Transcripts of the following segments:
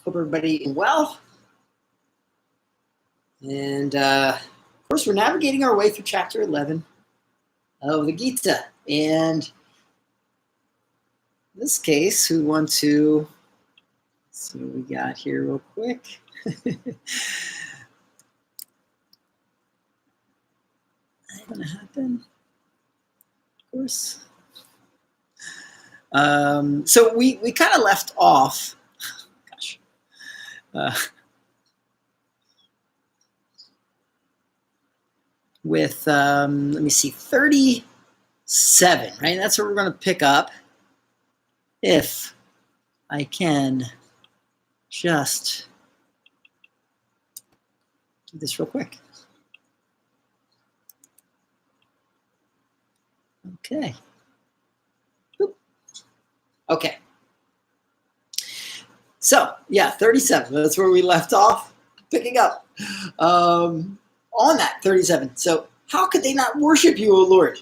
Hope everybody is well. And of course, we're navigating our way through chapter 11 of the Gita. And in this case, we want to see what we got here real quick. That's going to happen, of course. So we kind of left off. Gosh. With, let me see, 37, right? That's what we're going to pick up. If I can just do this real quick. Okay. Oop. Okay. So, yeah, 37. That's where we left off. Picking up on that 37. So, how could they not worship you, O Lord?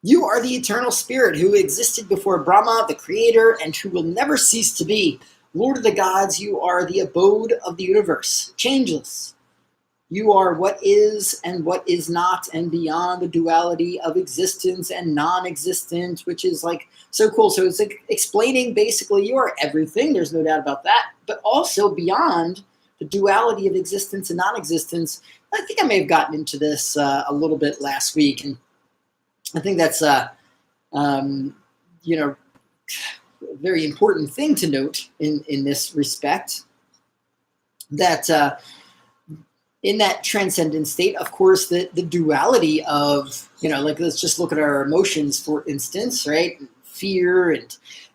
You are the eternal spirit who existed before Brahma, the creator, and who will never cease to be. Lord of the gods, you are the abode of the universe, changeless. You are what is and what is not, and beyond the duality of existence and non-existence, which is like so cool. So it's like explaining basically you are everything. There's no doubt about that. But also beyond the duality of existence and non-existence. I think I may have gotten into this a little bit last week, and I think that's a very important thing to note in this respect. That in that transcendent state, of course, the duality of, like let's just look at our emotions, for instance, right? Fear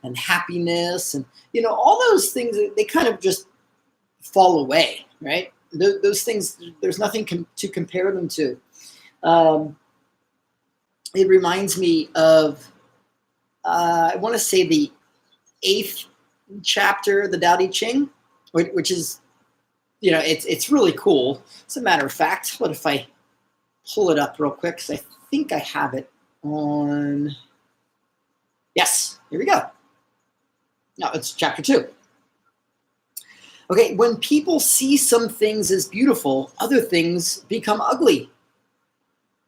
and happiness and, all those things, they kind of just fall away, right? Those things, there's nothing to compare them to. It reminds me of, I want to say the 8th chapter, the Tao Te Ching, which is, it's really cool. As a matter of fact, what if I pull it up real quick? Because I think I have it on. Yes, here we go. No, it's chapter 2. Okay, when people see some things as beautiful, other things become ugly.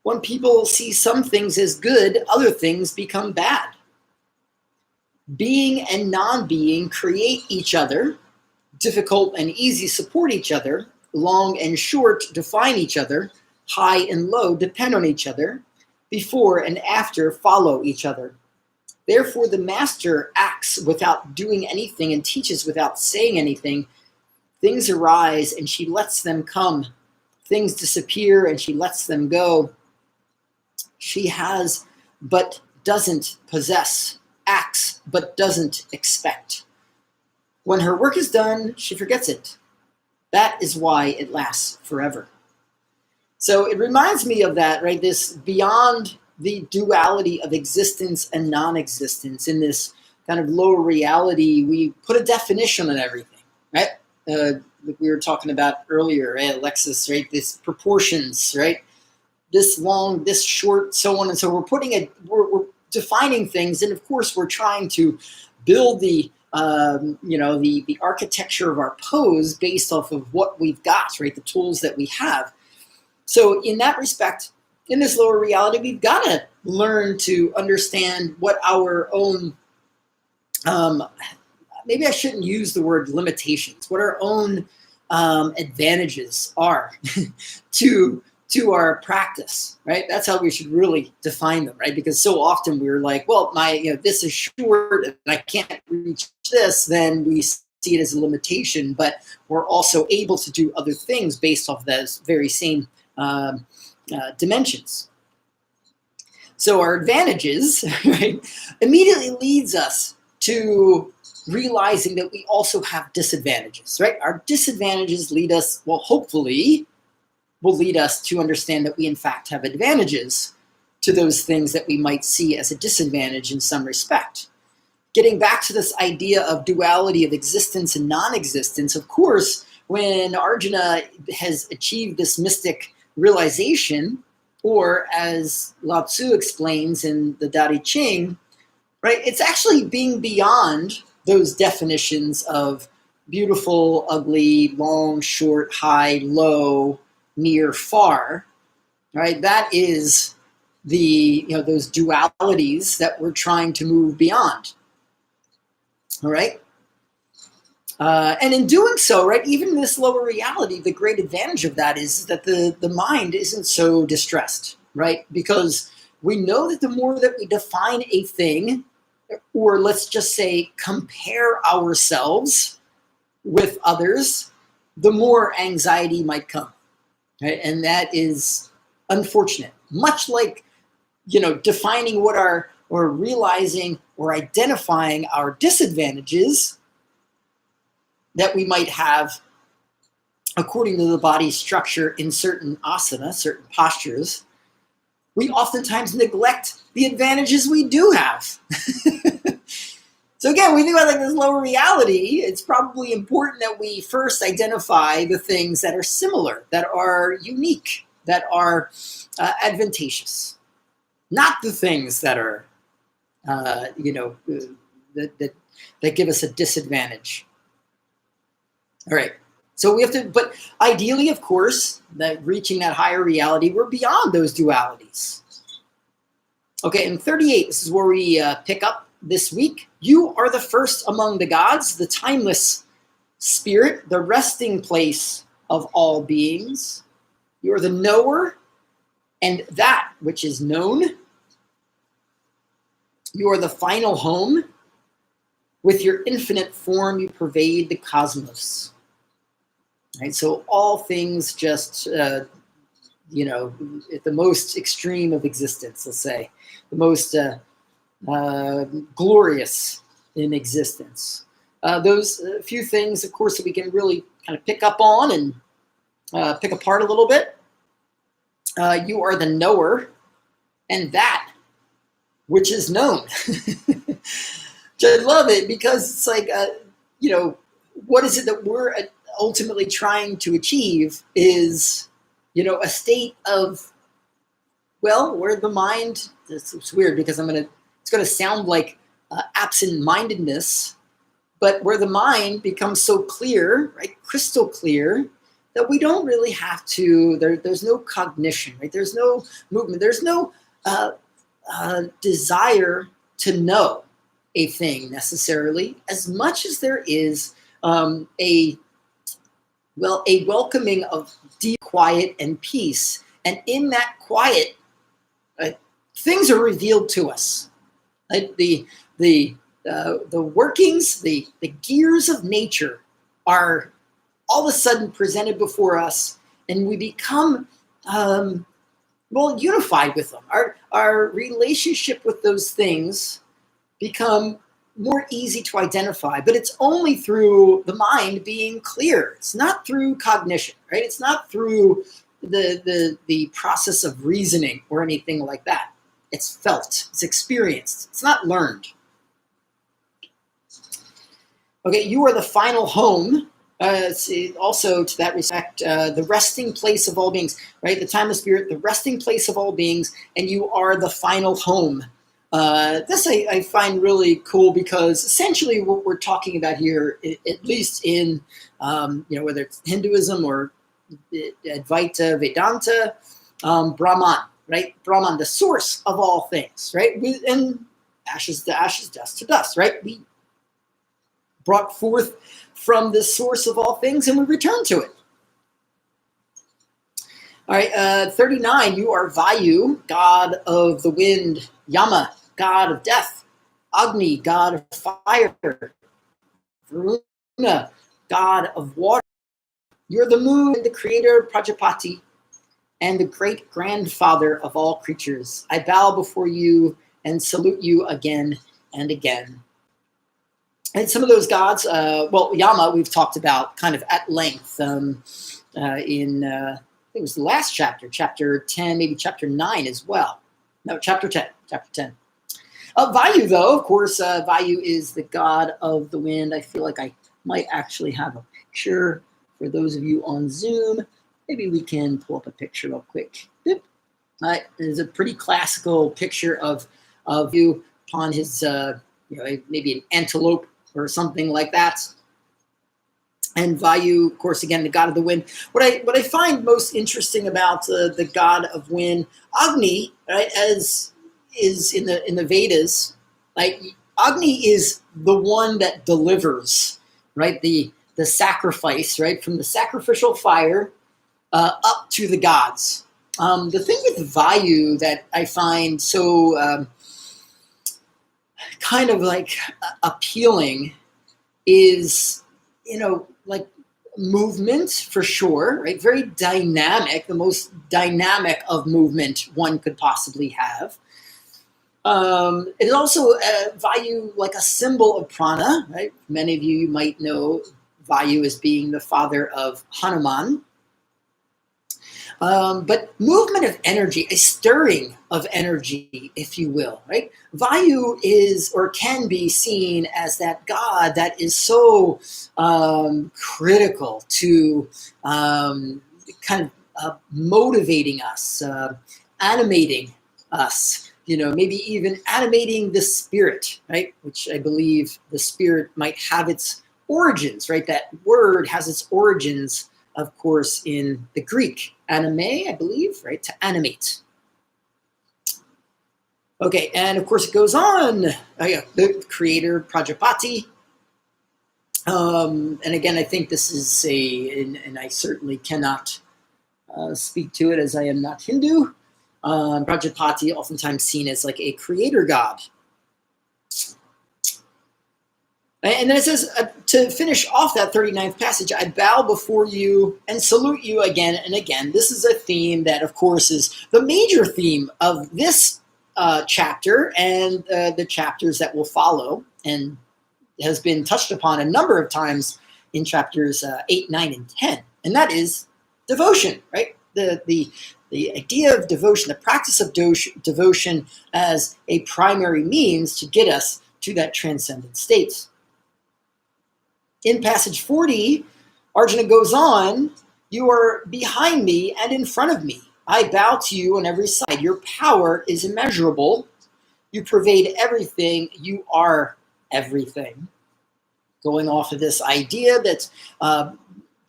When people see some things as good, other things become bad. Being and non-being create each other. Difficult and easy support each other. Long and short define each other. High and low depend on each other. Before and after follow each other. Therefore, the master acts without doing anything and teaches without saying anything. Things arise and she lets them come. Things disappear and she lets them go. She has but doesn't possess, acts but doesn't expect. When her work is done, she forgets it. That is why it lasts forever. So it reminds me of that, right? This beyond the duality of existence and non-existence, in this kind of lower reality, we put a definition on everything, right? Like we were talking about earlier, right, Alexis, right? This proportions, right? This long, this short, so on and so. We're defining things, and of course, we're trying to build the architecture of our pose based off of what we've got, right? The tools that we have. So, in that respect, in this lower reality, we've got to learn to understand what our own. Maybe I shouldn't use the word limitations. What our own advantages are to our practice, right? That's how we should really define them, right? Because so often we're like, well, this is short and I can't reach this, then we see it as a limitation, but we're also able to do other things based off those very same dimensions. So our advantages, right, immediately leads us to realizing that we also have disadvantages, right? Our disadvantages lead us, well, hopefully, will lead us to understand that we in fact have advantages to those things that we might see as a disadvantage in some respect. Getting back to this idea of duality of existence and non-existence, of course, when Arjuna has achieved this mystic realization, or as Lao Tzu explains in the Tao Te Ching, right, it's actually being beyond those definitions of beautiful, ugly, long, short, high, low, near, far, right? That is those dualities that we're trying to move beyond, all right? And in doing so, right, even in this lower reality, the great advantage of that is that the mind isn't so distressed, right? Because we know that the more that we define a thing, or let's just say compare ourselves with others, the more anxiety might come, right? And that is unfortunate. Much like, defining or realizing or identifying our disadvantages that we might have according to the body's structure in certain asana, certain postures, we oftentimes neglect the advantages we do have. So again, when we think about this lower reality, it's probably important that we first identify the things that are similar, that are unique, that are advantageous, not the things that are, that give us a disadvantage. All right. So we have to, but ideally, of course, that reaching that higher reality, we're beyond those dualities. Okay, in 38, this is where we pick up this week. You are the first among the gods, the timeless spirit, the resting place of all beings. You are the knower and that which is known. You are the final home. With your infinite form, you pervade the cosmos. Right, so all things just, at the most extreme of existence, let's say, the most glorious in existence. Those few things, of course, that we can really kind of pick up on and pick apart a little bit. You are the knower and that which is known. I love it because it's like, what is it that we're ultimately trying to achieve is, a state of, where the mind, it's weird because it's going to sound like absent-mindedness, but where the mind becomes so clear, right, crystal clear, that we don't really have to, there's no cognition, right? There's no movement. There's no desire to know a thing necessarily, as much as there is a welcoming of deep quiet and peace. And in that quiet, things are revealed to us. Right? The workings, the gears of nature are all of a sudden presented before us, and we become unified with them. Our relationship with those things become more easy to identify, but it's only through the mind being clear. It's not through cognition, right? It's not through the process of reasoning or anything like that. It's felt, it's experienced, it's not learned. Okay, you are the final home. Also, to that respect, the resting place of all beings, right? The timeless spirit, the resting place of all beings, and you are the final home. This I find really cool because essentially what we're talking about here, at least in, whether it's Hinduism or Advaita Vedanta, Brahman, right? Brahman, the source of all things, right? And ashes to ashes, dust to dust, right? We brought forth from the source of all things and we return to it. All right, 39, you are Vayu, god of the wind, Yama, god of death, Agni, god of fire, Varuna, god of water. You're the moon, the creator, Prajapati, and the great grandfather of all creatures. I bow before you and salute you again and again. And some of those gods, Yama, we've talked about kind of at length in, I think it was the last chapter, chapter 10, maybe chapter 9 as well. No, chapter 10. Vayu, though, of course, Vayu is the god of the wind. I feel like I might actually have a picture for those of you on Zoom. Maybe we can pull up a picture real quick. There's a pretty classical picture of you upon his, maybe an antelope or something like that. And Vayu, of course, again, the god of the wind. What I find most interesting about the god of wind, Agni, right, as is in the Vedas, like Agni is the one that delivers, right, the sacrifice, right, from the sacrificial fire up to the gods. The thing with Vayu that I find so kind of like appealing is, like movement for sure, right? Very dynamic, the most dynamic of movement one could possibly have. It is also Vayu, like a symbol of prana, right? Many of you might know Vayu as being the father of Hanuman. But movement of energy, a stirring of energy, if you will, right? Vayu is or can be seen as that god that is so critical to kind of motivating us, animating us, maybe even animating the spirit, right? Which I believe the spirit might have its origins, right? That word has its origins, of course, in the Greek, anime, I believe, right? To animate. Okay, and of course it goes on. The creator, Prajapati. And again, I think this is and I certainly cannot speak to it as I am not Hindu. Prajapati, oftentimes seen as like a creator god. And then it says, to finish off that 39th passage, I bow before you and salute you again and again. This is a theme that, of course, is the major theme of this chapter and the chapters that will follow, and has been touched upon a number of times in chapters 8, 9, and 10. And that is devotion, right? The idea of devotion, the practice of devotion as a primary means to get us to that transcendent state. In passage 40, Arjuna goes on, you are behind me and in front of me. I bow to you on every side. Your power is immeasurable. You pervade everything. You are everything. Going off of this idea that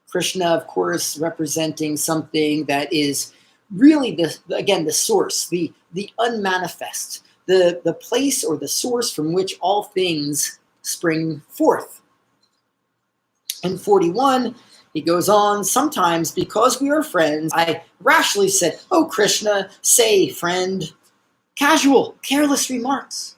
Krishna, of course, representing something that is really, the source, the unmanifest, the place or the source from which all things spring forth. In 41, he goes on, sometimes because we are friends, I rashly said, oh, Krishna, say, friend, casual, careless remarks.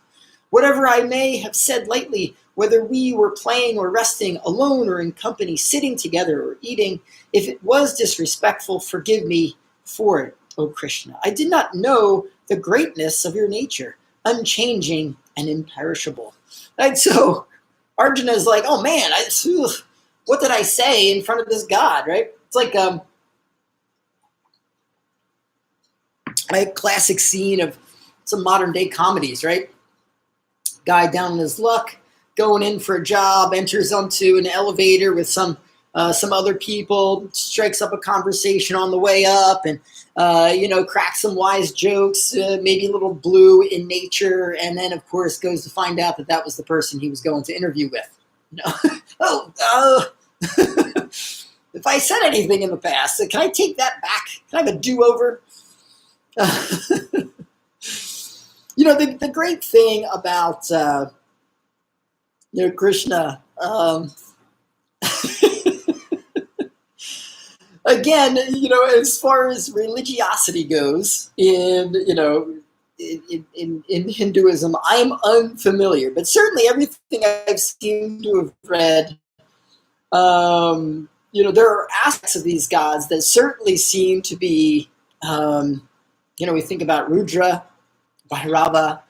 Whatever I may have said lately, whether we were playing or resting, alone or in company, sitting together or eating, if it was disrespectful, forgive me for it, O Krishna. I did not know the greatness of your nature, unchanging and imperishable. And so Arjuna is like, oh man, what did I say in front of this God, right? It's like a classic scene of some modern day comedies, right? Guy down on his luck, going in for a job, enters onto an elevator with some other people, strikes up a conversation on the way up, and cracks some wise jokes, maybe a little blue in nature, and then of course goes to find out that was the person he was going to interview with. If I said anything in the past, can I take that back? Can I have a do-over? The great thing about Krishna, again, as far as religiosity goes, in Hinduism, I'm unfamiliar, but certainly everything I've seemed to have read, there are aspects of these gods that certainly seem to be, we think about Rudra, Bhairava,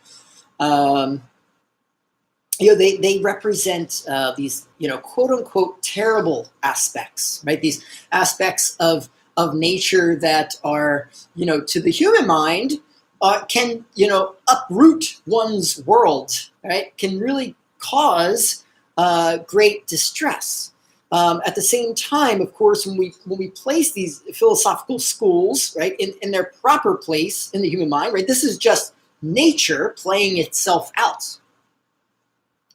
they represent these, quote unquote, terrible aspects, right? These aspects of nature that are, to the human mind, can, uproot one's world, right? Can really cause great distress. At the same time, of course, when we place these philosophical schools, right, in their proper place in the human mind, right, this is just nature playing itself out.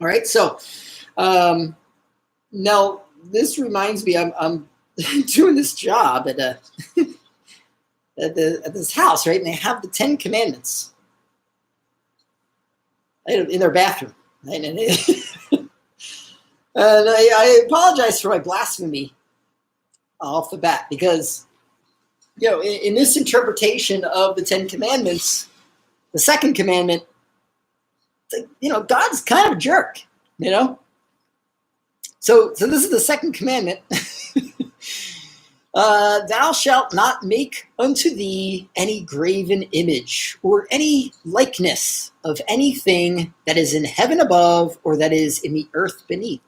All right, so now this reminds me, I'm doing this job at at this house, right? And they have the 10 Commandments in their bathroom. Right? And, and I apologize for my blasphemy off the bat, because, in this interpretation of the 10 Commandments, the second commandment, God's kind of a jerk, So this is the second commandment. Thou shalt not make unto thee any graven image or any likeness of anything that is in heaven above, or that is in the earth beneath,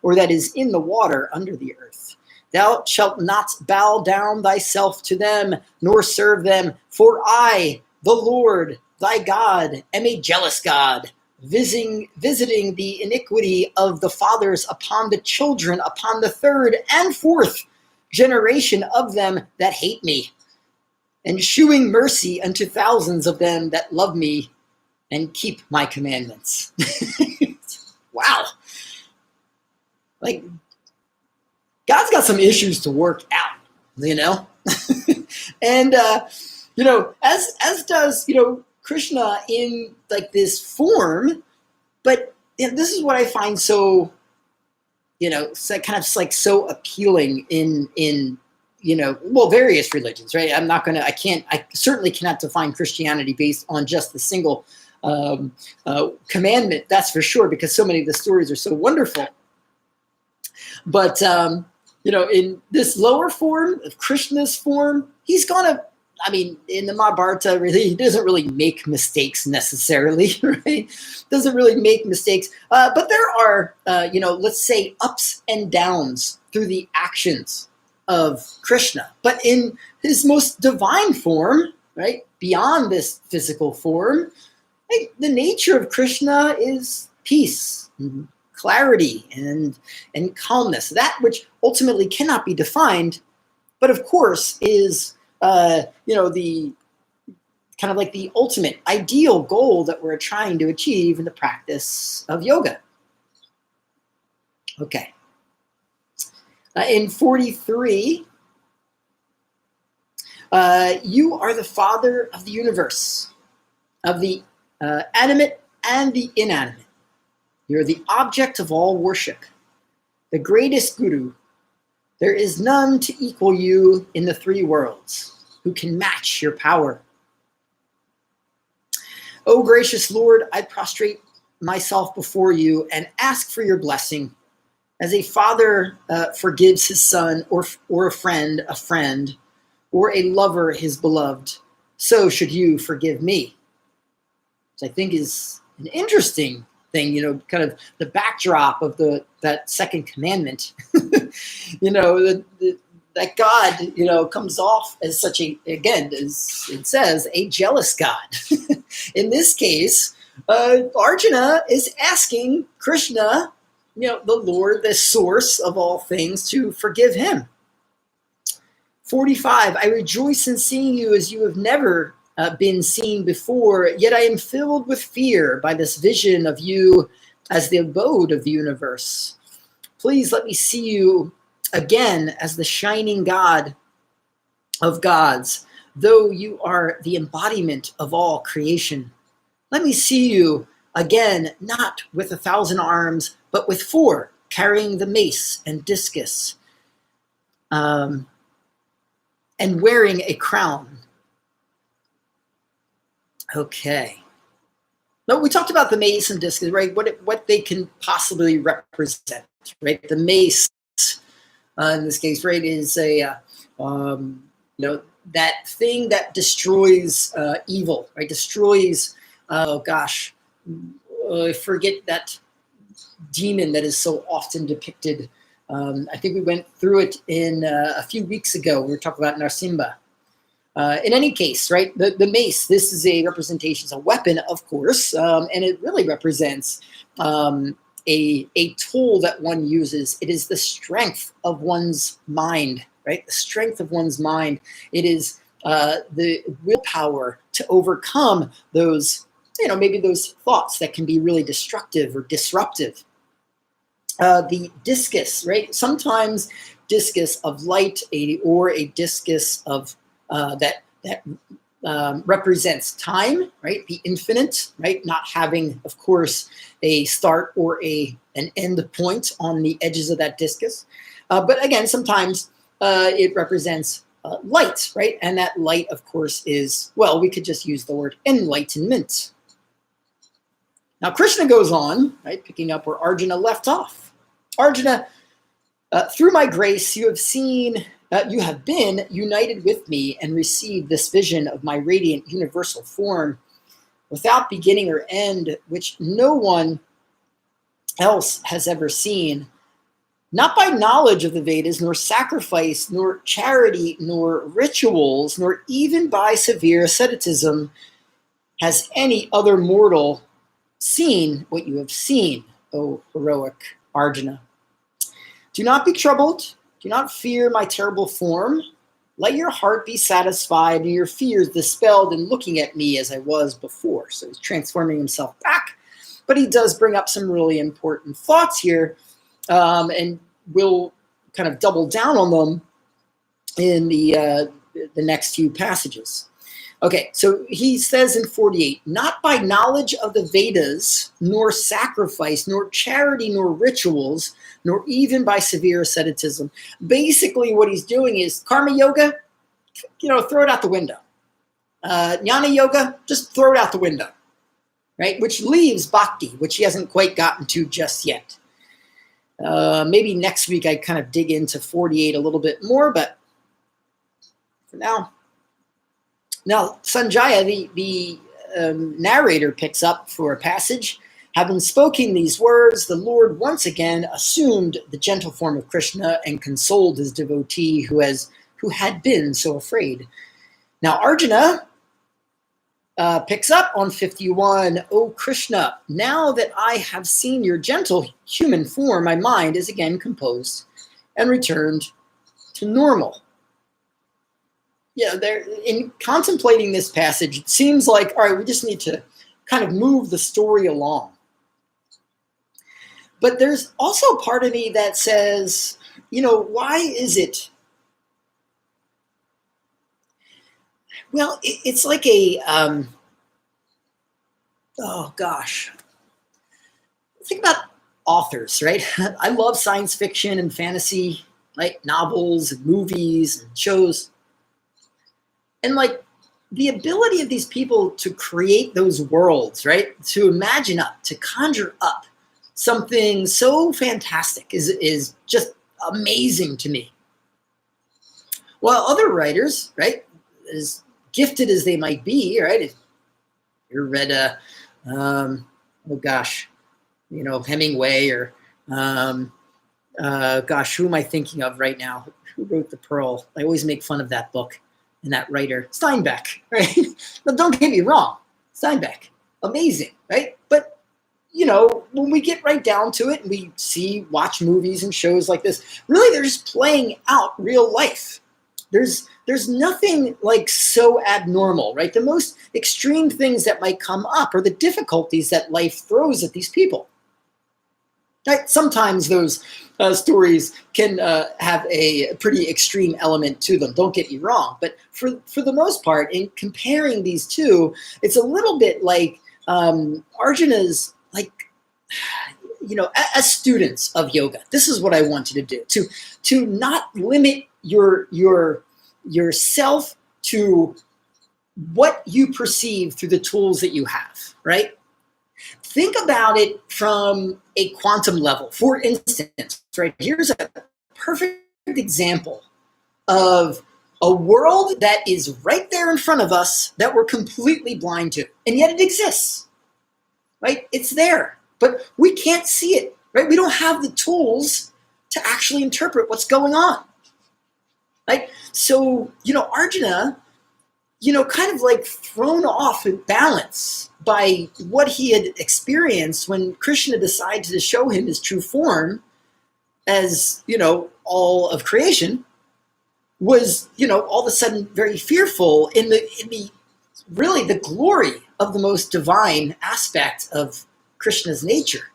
or that is in the water under the earth. Thou shalt not bow down thyself to them, nor serve them. For I, the Lord thy God, am a jealous God, visiting the iniquity of the fathers upon the children, upon the third and fourth generation of them that hate me, and shewing mercy unto thousands of them that love me and keep my commandments. Wow. Like, God's got some issues to work out, and, as does, Krishna in like this form. But this is what I find so, kind of like so appealing in various religions, right? I certainly cannot define Christianity based on just the single commandment, that's for sure, because so many of the stories are so wonderful. But, in this lower form of Krishna's form, he's gonna, in the Mahabharata, really, he doesn't really make mistakes necessarily, right? Doesn't really make mistakes. But there are, let's say, ups and downs through the actions of Krishna. But in his most divine form, right, beyond this physical form, the nature of Krishna is peace, clarity, and calmness. That which ultimately cannot be defined, but of course is the kind of like the ultimate ideal goal that we're trying to achieve in the practice of yoga. Okay. In 43, you are the Father of the universe, of the animate and the inanimate. You're the object of all worship, the greatest guru. There is none to equal you in the three worlds, who can match your power. O gracious Lord, I prostrate myself before you and ask for your blessing. As a father forgives his son, or a friend, or a lover his beloved, so should you forgive me. Which I think is an interesting thing, kind of the backdrop of that second commandment. That God, comes off as such again, as it says, a jealous God. In this case, Arjuna is asking Krishna, the Lord, the source of all things, to forgive him. 45, I rejoice in seeing you as you have never been seen before, yet I am filled with fear by this vision of you as the abode of the universe. Please let me see you again as the shining God of gods, though you are the embodiment of all creation. Let me see you again, not with 1,000 arms, but with 4, carrying the mace and discus, and wearing a crown. Okay. No, we talked about the mace and discus, right? What they can possibly represent, right? The mace, in this case, right, is a that thing that destroys evil, right? Destroys. I forget that demon that is so often depicted. I think we went through it in a few weeks ago. We were talking about Narsimha. In any case, right, the mace, this is a representation, it's a weapon, of course, and it really represents a tool that one uses. It is the strength of one's mind, right? The strength of one's mind. It is the willpower to overcome those, maybe those thoughts that can be really destructive or disruptive. the discus, right? Sometimes discus of light, or a discus of that represents time, right? The infinite, right? Not having, of course, a start or an end point on the edges of that discus. But again, sometimes it represents light, right? And that light, of course, is, well, we could just use the word enlightenment. Now, Krishna goes on, right, picking up where Arjuna left off. Arjuna, through my grace, you have been united with me and received this vision of my radiant universal form without beginning or end, which no one else has ever seen. Not by knowledge of the Vedas, nor sacrifice, nor charity, nor rituals, nor even by severe asceticism has any other mortal seen what you have seen, O heroic Arjuna. Do not be troubled. Do not fear my terrible form. Let your heart be satisfied and your fears dispelled in looking at me as I was before. So he's transforming himself back. But he does bring up some really important thoughts here, and we'll kind of double down on them in the next few passages. Okay, so he says in 48, not by knowledge of the Vedas, nor sacrifice, nor charity, nor rituals, nor even by severe asceticism. Basically, what he's doing is karma yoga, throw it out the window. Jnana yoga, just throw it out the window, right? Which leaves bhakti, which he hasn't quite gotten to just yet. Maybe next week I kind of dig into 48 a little bit more, but for now. Now, Sanjaya, the narrator, picks up for a passage. Having spoken these words, the Lord once again assumed the gentle form of Krishna and consoled his devotee who had been so afraid. Now, Arjuna picks up on 51. O Krishna, now that I have seen your gentle human form, my mind is again composed and returned to normal. Yeah, in contemplating this passage, it seems like, all right, we just need to kind of move the story along. But there's also part of me that says, why is it? Well, it's like oh gosh. Think about authors, right? I love science fiction and fantasy, like novels and movies and shows. And like the ability of these people to create those worlds, right? To imagine up, to conjure up something so fantastic is just amazing to me. While other writers, right, as gifted as they might be, right? If you read Hemingway or who am I thinking of right now? Who wrote The Pearl? I always make fun of that book. And that writer, Steinbeck, right? But don't get me wrong, Steinbeck, amazing, right? But, when we get right down to it and we watch movies and shows like this, really they're just playing out real life. There's nothing like so abnormal, right? The most extreme things that might come up are the difficulties that life throws at these people. Right? Sometimes those stories can have a pretty extreme element to them. Don't get me wrong, but for the most part, in comparing these two, it's a little bit like Arjuna's like, as students of yoga. This is what I want you to do: to not limit yourself to what you perceive through the tools that you have. Right? Think about it from a quantum level. For instance, right, here's a perfect example of a world that is right there in front of us that we're completely blind to, and yet it exists, right? It's there, but we can't see it, right? We don't have the tools to actually interpret what's going on, right? So, Arjuna, kind of like thrown off in balance by what he had experienced when Krishna decided to show him his true form as, all of creation, was, all of a sudden very fearful in the really the glory of the most divine aspect of Krishna's nature.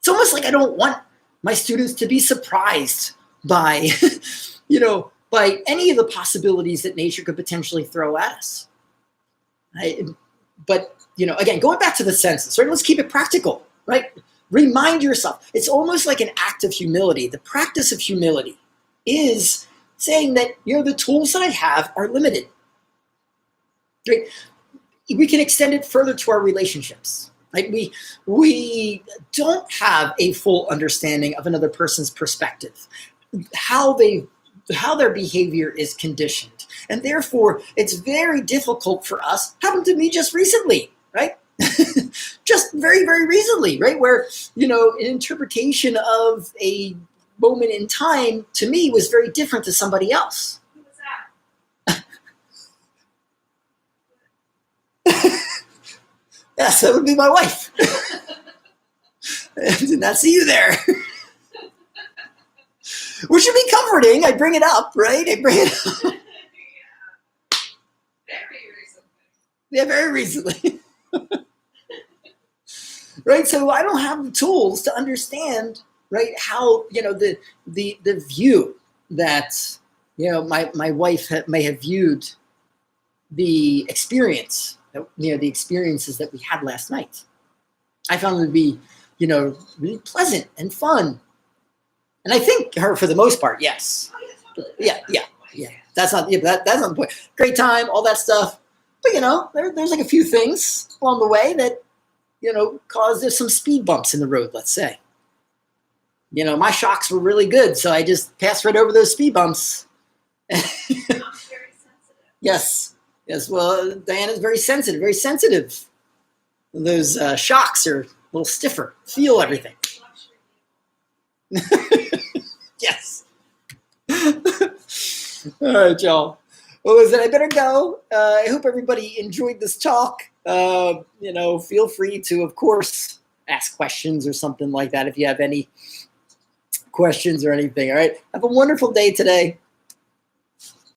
It's almost like I don't want my students to be surprised by, by any of the possibilities that nature could potentially throw at us. But, again, going back to the senses, right? Let's keep it practical, right? Remind yourself. It's almost like an act of humility. The practice of humility is saying that, the tools that I have are limited. Right? We can extend it further to our relationships. Right? We don't have a full understanding of another person's perspective, how their behavior is conditioned. And therefore, it's very difficult for us. Happened to me just recently, right? Just very, very recently, right? Where, an interpretation of a moment in time to me was very different to somebody else. Who was that? Yes, that would be my wife. I did not see you there. Which should be comforting. I bring it up, right? I bring it up. Yeah, very recently. Right? So I don't have the tools to understand, right, how, the view that, my wife may have viewed the experience, the experiences that we had last night. I found them to be, really pleasant and fun. And I think her, for the most part, yes. Yeah. That's not the point. Great time, all that stuff. But, there's like a few things along the way that, caused some speed bumps in the road, let's say. My shocks were really good, so I just passed right over those speed bumps. I'm very sensitive. Yes. Well, Diana's very sensitive. Those shocks are a little stiffer. Feel everything. Yes. All right, y'all. Well, listen, I better go. I hope everybody enjoyed this talk. Feel free to, of course, ask questions or something like that if you have any questions or anything. All right. Have a wonderful day today.